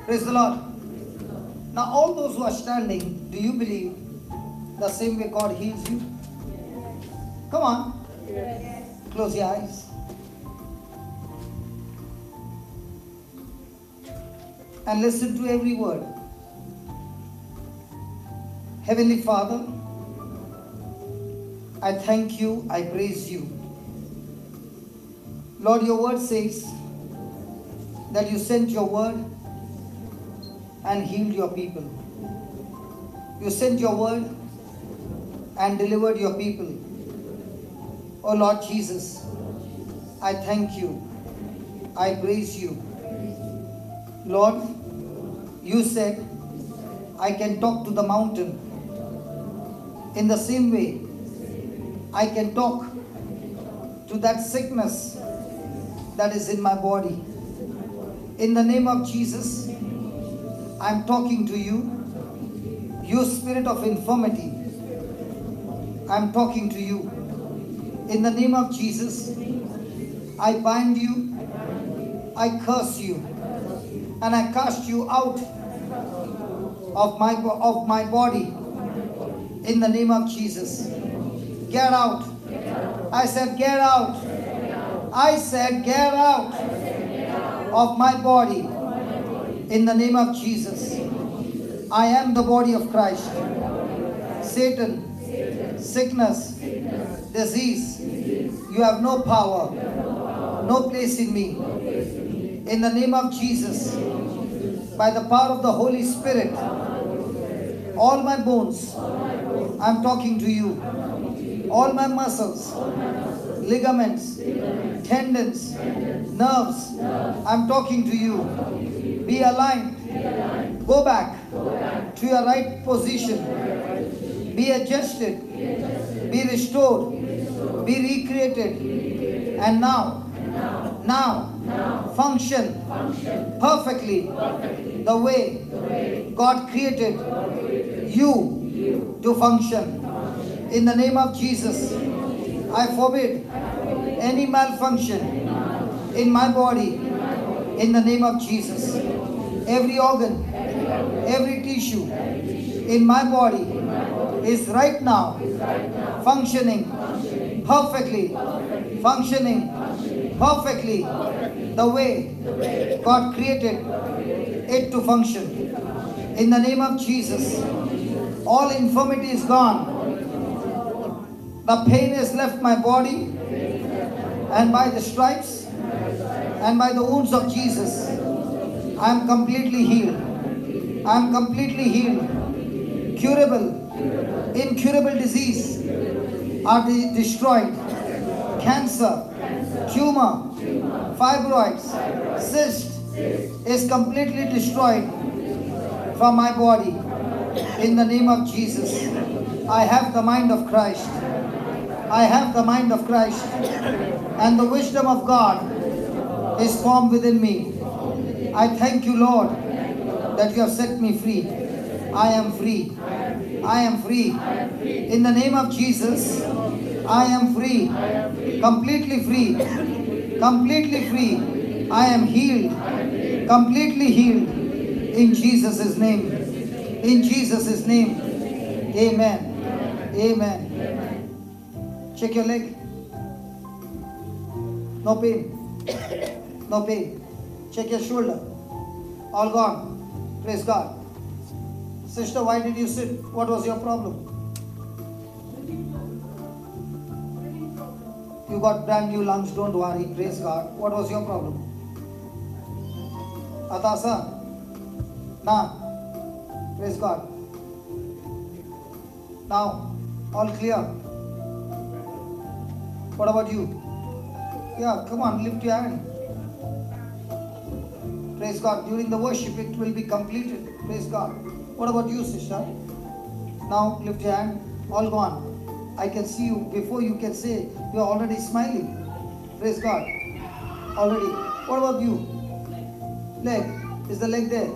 Praise the Lord. Now all those who are standing, do you believe the same way God heals you? Come on. Close your eyes. And listen to every word. Heavenly Father, I thank you, I praise you. Lord, your word says that you sent your word and healed your people. You sent your word and delivered your people. Oh Lord Jesus, I thank you, I praise you. Lord, you said I can talk to the mountain. In the same way, I can talk to that sickness that is in my body. In the name of Jesus, I'm talking to you. You spirit of infirmity, I'm talking to you. In the name of Jesus, I bind you, I curse you, and I cast you out of my body. In the name of Jesus, get out. I said get out. I said get out of my body. In the name of Jesus, I am the body of Christ. Satan, sickness, disease, you have no power, no place in me. In the name of Jesus, by the power of the Holy Spirit, all my bones, I'm talking to you. All my muscles, ligaments, tendons, nerves, I'm talking to you. Be aligned. Go back to your right position. Be adjusted. Be restored. Be recreated. And now, function perfectly the way God created you to function. In the name of Jesus, I forbid any malfunction in my body. In the name of Jesus, every organ, every tissue in my body is right now functioning perfectly, the way God created it to function. In the name of Jesus, all infirmity is gone. The pain has left my body, and by the stripes and by the wounds of Jesus, I am completely healed. I am completely healed. Curable, incurable disease are destroyed. Cancer, tumor, fibroids, cyst is completely destroyed from my body. In the name of Jesus, I have the mind of Christ. I have the mind of Christ, and the wisdom of God is formed within me. I thank you, Lord, that you have set me free. I am free. I am free. In the name of Jesus, I am free. Completely free. Completely free. I am healed. Completely healed. In Jesus' name. In Jesus' name. Amen. Amen. Check your leg. No pain. No pain. Check your shoulder. All gone. Praise God. Sister, why did you sit? What was your problem? You got brand new lungs, don't worry. Praise God. What was your problem? Atasa? Nah. Praise God. Now, all clear. What about you? Yeah, come on, lift your hand. Praise God. During the worship, it will be completed. Praise God. What about you, sister? Now, lift your hand. All gone. I can see you. Before you can say, you are already smiling. Praise God. Already. What about you? Leg. Is the leg there?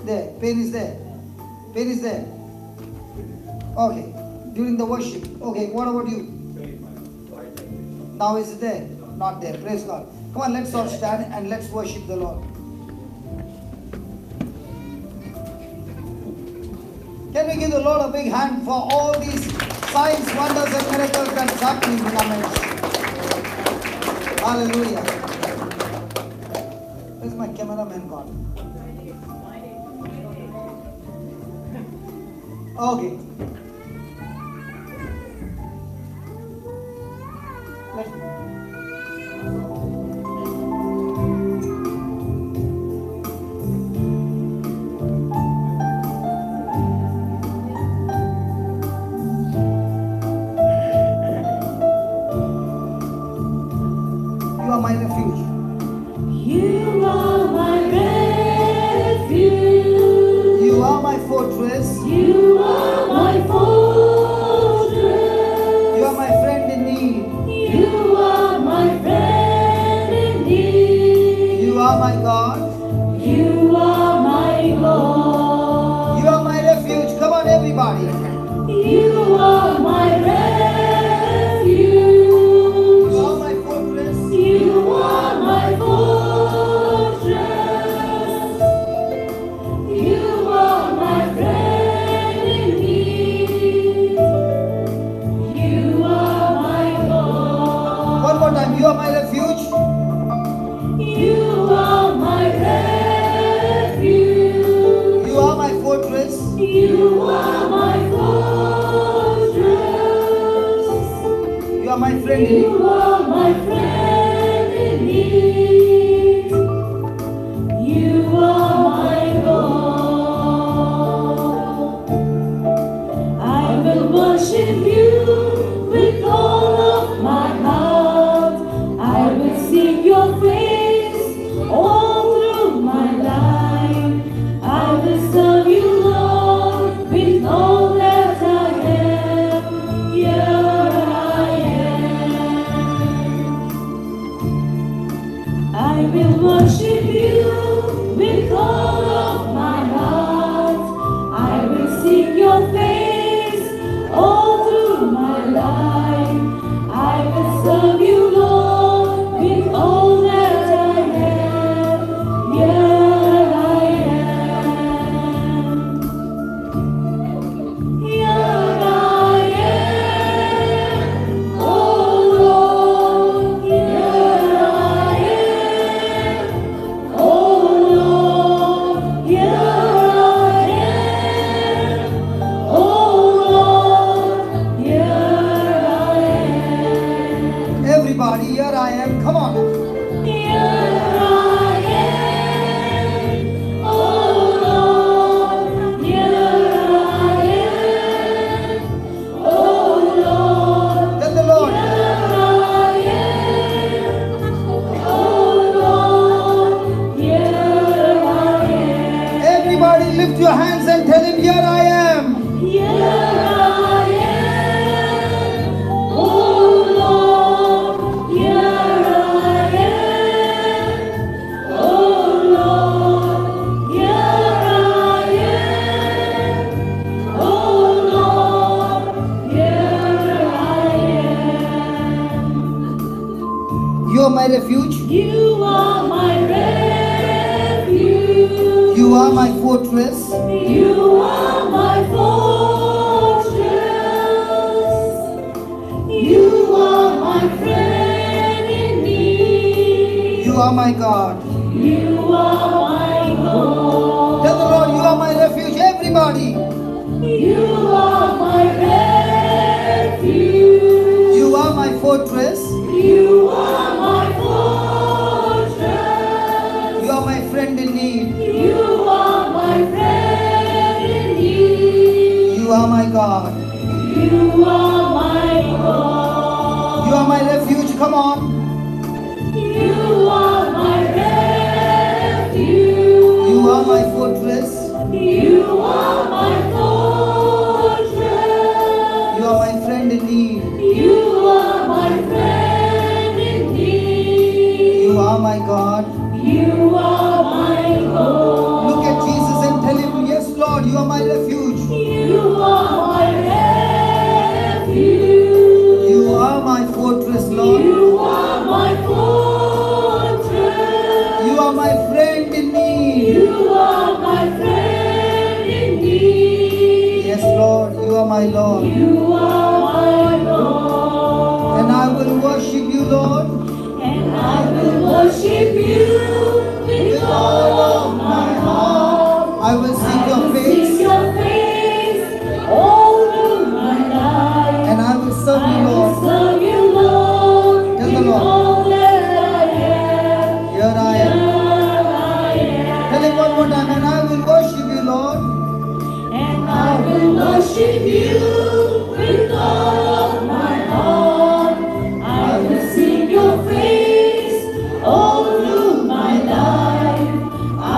There. Pain is there. Pain is there. Okay. During the worship. Okay. What about you? Now is it there? Not there. Praise God. Come on, let's all stand and let's worship the Lord. Can we give the Lord a big hand for all these signs, wonders, and miracles that's happening in our midst? Hallelujah. Where's my cameraman gone? Okay. You are my refuge. You are my refuge. You are my fortress. You are my fortress. You are my friend in need. You are my friend in need. You are my God. You are my God. You are my refuge. Come on, everybody. You are my refuge. You are my fortress. You are my fortress. You are my friend in need. You are my God. One more time. You are my refuge. You are my refuge. You are my fortress. You are my fortress. You are my friend in need. You are my friend in need. You are my God. I will worship you with all of my heart. I will seek your face all through my life. I will serve you, Lord, with all that I am. Here I am. I will worship you with all of my heart. I will seek your face all through my life. I will serve you, Lord, with all that I am. Here I am. Here I am. Oh Lord, here I am. Oh Lord, here I am. Oh Lord, here I am. Everybody, here I am. Come on. Here I am. Oh Lord, here I am. Oh Lord, Tell the Lord. here I am. Oh Lord, here I am. Everybody lift your hands and tell him, here I am. Here I am. Oh Lord, here I am. Oh Lord, here I am. Oh Lord, here I am. You are my refuge. You are my refuge. You are my fortress. You are my fortress. You are my friend in need. You are my God. You are my God. Tell the Lord, you are my refuge. Everybody. You are my refuge. You are my fortress. You are my fortress. You are my friend in need. You are my friend in need. You are my God. You are my God. You are my refuge. Come on. You are my refuge. You are my fortress. You are my fortress. You are my friend in need. You are my friend in need. You are my God. You are my God. Look at Jesus and tell him, yes, Lord, you are my refuge. You are my refuge. my Lord. You are my Lord. And I will worship you, Lord, And I will worship you with all of my heart. I will seek I your will face, seek your face all through my life. and I will serve I you, will Lord. serve you, Lord, Tell the with Lord. all that I am. Here I am. Here I am. Tell him one more time, and I will worship you, Lord. And I will worship you with all of my heart. I will seek your face all through my life.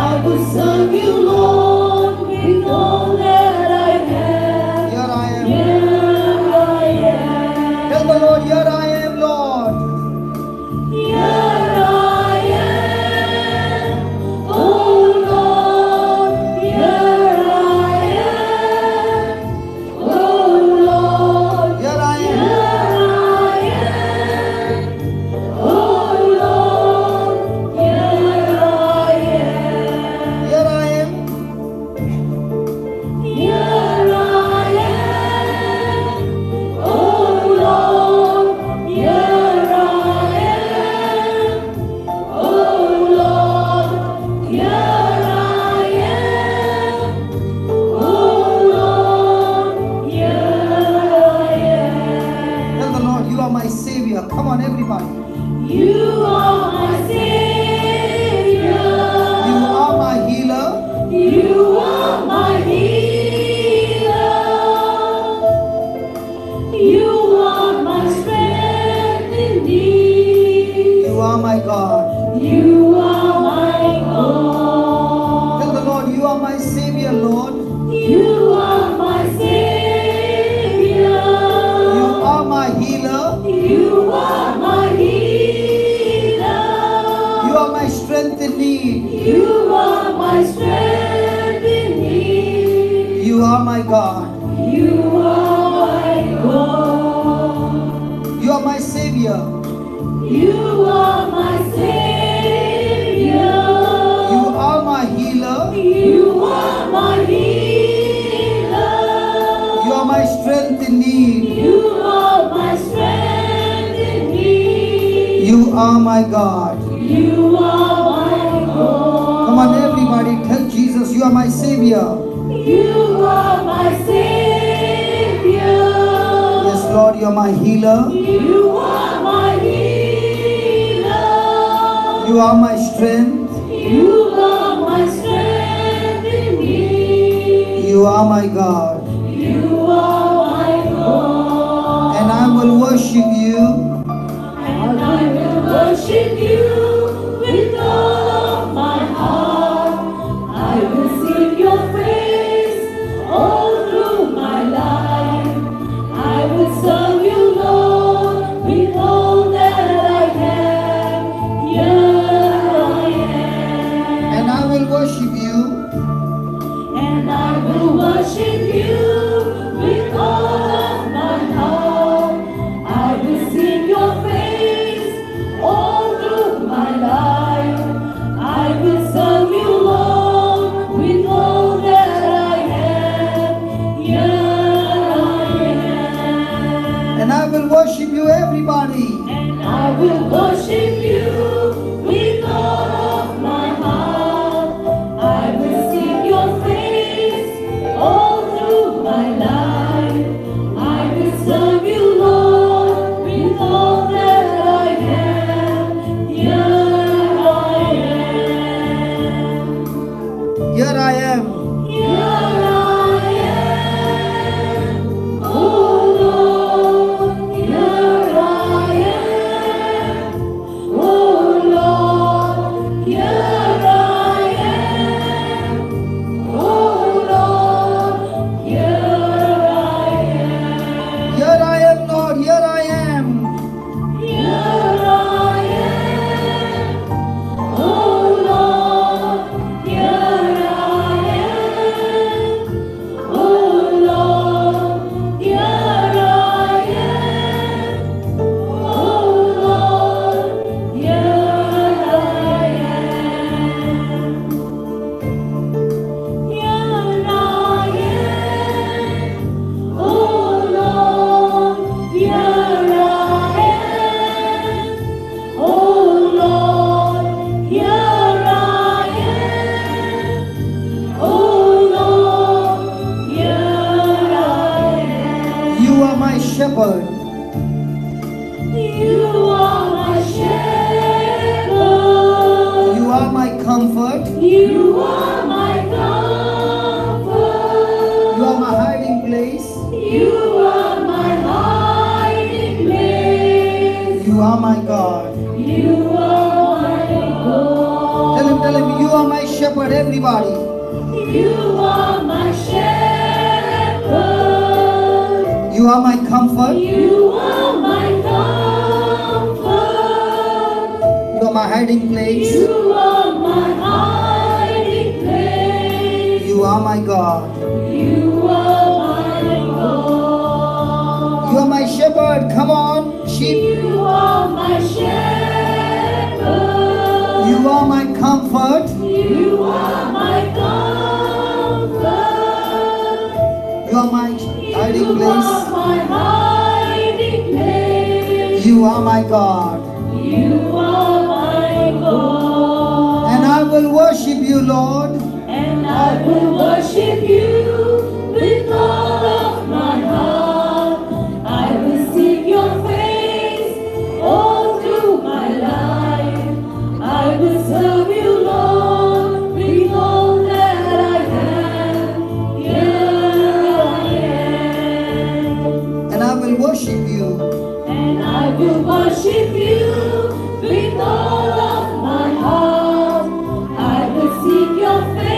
I will serve you, Lord, with all that I have. Here I am. Here I am. Tell the Lord, here I am, Lord. Here I am. Oh Lord, here I am. Oh Lord, Here I am. here I am. Oh Lord, here I am. Here I am. Here I am. Oh Lord, here I am. Oh Lord, here I am. Oh Lord, here I am. Tell the Lord, you are my Savior. Come on, everybody. You are my Savior. You are my healer. You are my healer. You are my strength in need. You are my God. You are my God. Tell the Lord, you are my Savior, Lord. You are my Savior. You are my healer. You are my healer. You are my strength in need. You are my strength in need. You are my God. You are my God. You are my Savior. You are my Savior. You are my healer. You are my healer. You are my strength in need. You are my strength in need. You are my God. You are my God. Come on, everybody, tell Jesus, you are my Savior. You are my Savior. Yes, Lord, you are my healer. You are my healer. You are my strength. You are my strength in need. You are my God. You are my God. And I will worship you And I will worship you with all of my heart. I will seek your face all through my life. I will serve you, Lord, with all that I have. Here I am. and I will worship you And I will worship you with all of my heart. I will seek your face all through my life. I will serve you, Lord, with all that I have. Here I am. and I will worship you, everybody. And I will worship you with all of my heart. I will seek your face all through my life. I will serve you, Lord, with all that I have. Here I am. Here I am. Here I am. Oh Lord, here I am. Oh Lord, here I am. Oh Lord, here I am. Here I am, Lord. Here I am. Here I am. Oh Lord, here I am. shepherd. You are my shepherd. You are my comfort. You are my comfort. You are my hiding place. You are my hiding place. You are my God. You are my God. Tell him, you are my shepherd, everybody. You are my shepherd. You are my comfort. You are my comfort. You are my hiding place. You are my hiding place. You are my God. You are my God. You are my shepherd. Come on, sheep. You are my shepherd. You are my comfort. You are my comfort. You are my hiding You place. are my hiding place. You are my God. You are my God. And I will worship you, Lord. And I will worship you with all of my heart. I will seek your face all through my life. I will serve you, Lord, with all that I have. Here I am. And I will worship you. And I will worship you with all of my heart. I will seek your face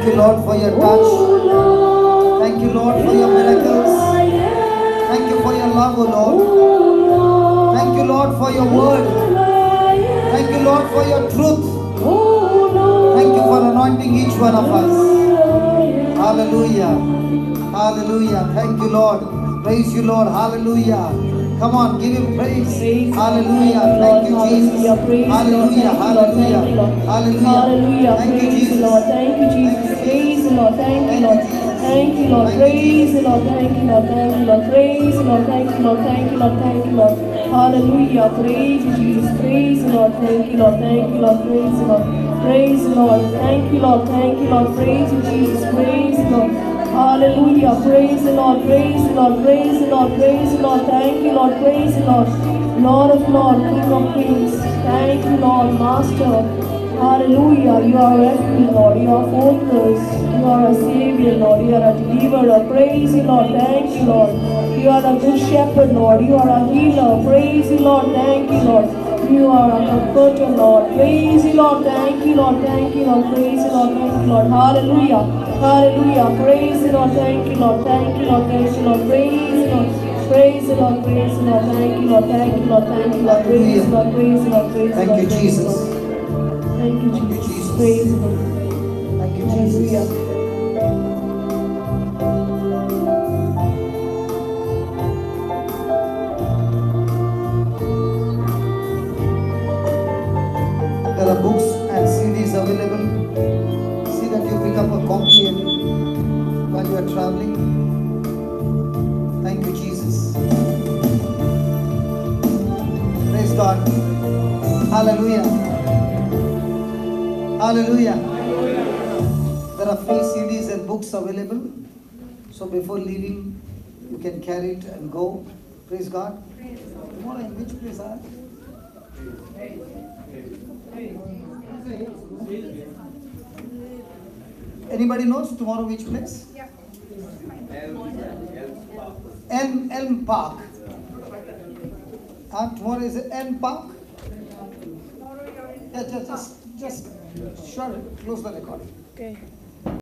Thank you, Lord, for your touch. Thank you, Lord, for your miracles. Thank you for your love, O Lord. Thank you, Lord, for your word. Thank you, Lord, for your truth. Thank you for anointing each one of us. Hallelujah. Hallelujah. Thank you, Lord. Praise you, Lord. Hallelujah. Come on, give him praise. Hallelujah. Thank you, Jesus. Hallelujah. Hallelujah. Hallelujah. Thank you, Jesus. Lord. Thank you, Jesus. Praise the Lord. Thank you, Lord. Thank you, Lord. Praise the Lord. Thank you, Lord. Thank you, Lord. Praise the Lord. Thank you, Lord. Thank you, Lord. Thank you, Lord. Hallelujah. Praise you, Jesus. Praise the Lord. Thank you, Lord. Thank you, Lord. Praise the Lord. Praise the Lord. Thank you, Lord. Thank you, Lord. Praise you, Jesus. Praise the Lord. Hallelujah. Praise the Lord. Praise the Lord. Praise the Lord. Praise the Lord. Thank you, Lord. Praise the Lord. Lord of Lords, King of Kings. Thank you, Lord. Master. Hallelujah. You are refuge, Lord. You are fortress. You are a Savior, Lord. You are a deliverer. Praise you, Lord. Thank you, Lord. You are a good shepherd, Lord. You are a healer. Praise you, Lord. Thank you, Lord. You are a comforter, Lord. Praise you, Lord. Thank you, Lord. Thank you, Lord. Praise you, Lord. Thank you, Lord. Hallelujah. Hallelujah. Praise you, Lord. Thank you, Lord. Thank you, Lord. Thank you, Lord. Praise you, Lord. Praise the Lord. Praise the Lord. Thank you, Lord. Thank you, Lord. Thank you, Lord. Praise the Lord. Praise the Lord. Praise the Thank Lord. you, Praise the Jesus. Lord. Thank you, Thank you, Jesus. Jesus. Praise the Lord. Thank you, Hallelujah. Jesus. There are books and CDs available. See that you pick up a copy and while you are traveling. Thank you, Jesus. Praise God. Hallelujah. Hallelujah. There are free CDs and books available. So before leaving, you can carry it and go. Praise God. Tomorrow in which place are you? Anybody knows tomorrow which place? Yeah. Elm Park. Tomorrow is Elm Park? Yeah, just shut it. Close the recording. Okay.